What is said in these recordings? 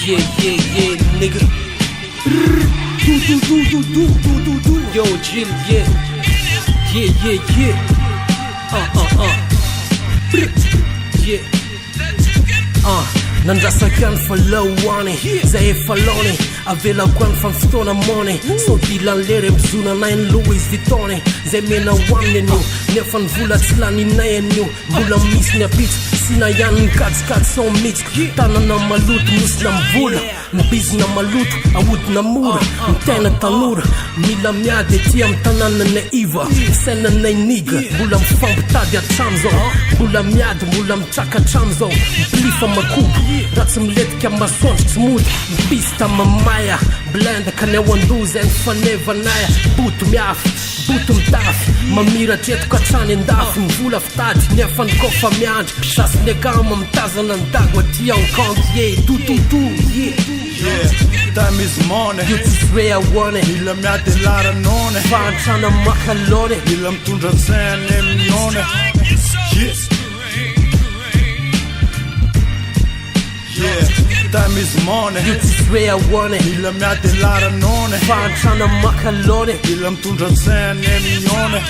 Yeah, nigga. Yo, Jill, yeah. Yeah. Nandrasakan fa lawani zay efa lony avela koany fa fotoana mony so dilan'lery mizona nay ny Louis Vuitton zay mena hoaniny anio nefa ny vola tsy laninay anio mbola misy ny apitsy sy na ihany ny katsikady son mitsiko tanana maloto misy na mivola ny bizina maloto ahodina mora ny tena tanora mila miady ety amin'ny tanànanay iva sainanay niga mbola mifampitady hatramy zao mbola miady mbola mitraka hatramy zao mipilifa makobo raha tsy miletika masoandro tsy mody mipista mamaya blenda kaneo andoza ny fanevanaya boto miafy boto midafy mamiratra eto katrany andafy mivola fitady nefa ny kofa miandry sasy ny agama mitazana ny dago aty encandier Yeah, time is money. You just way I want it. Mila miady laranone Fantrana makalone mila mitondra tseny aminone. Yeah, time is money. You just way I want it. Mila miady laranone Fantrana makalone mila mitondra tseny aminone.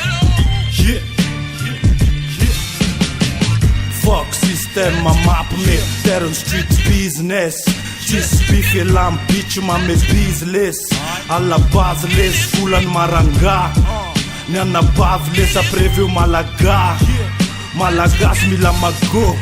Fuck system, my map me. They're on street business. Just beef a lamb, bitch, my me business. Alla baseless, full on maranga. Nana baveless, apreveu malaga. Malagas mila mago,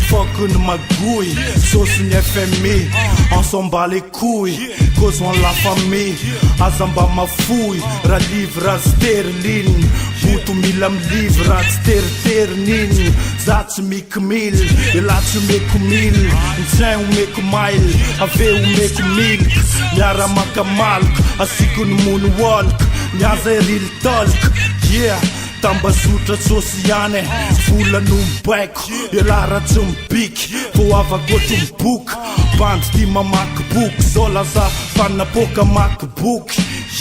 fucking magouille. Sauce ni FMI, on s'en bat les couilles. Cause on la famille, azamba ma fouille. Ra livre sterling, butu milam livre sternin. Zats mik mil, elats mek mil. Nsen mek mile, ave mek milk. Nyara makamalk, asikun moonwalk. Nyaza real talk, yeah. Tamba sutra sosiane Fula numbaiko Elara tsumbik Poava gotumbuk Band tima MacBook Zola za panapoka MacBook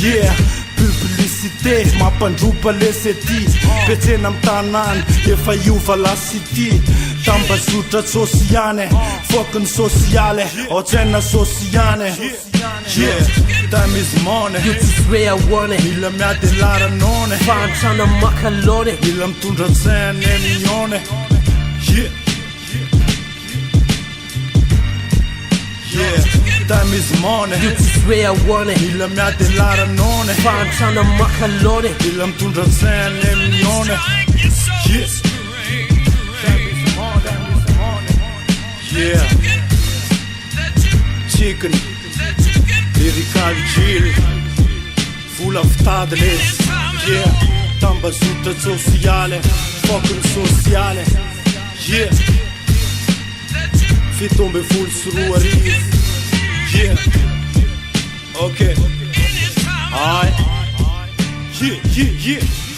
Yeah Publicité Mapandrupa leseti Petsena mtanan Efa yuva la city Tamba sutra sosiane Fucking sociale Ocena sosiane Yeah, time is money. You just way I want it. Mila miady laranone Fantrana makalone mila mitondra tseny aminone. Yeah, time is money. You just way I want it. Mila miady laranone Fantrana makalone mila mitondra tseny aminone. Yeah, chicken Lyrical Jill Vola fitadles Yeah, tamba sutra sociale Fucking sociale Yeah Fitombe full suru ariv Yeah Okay Aye Yeah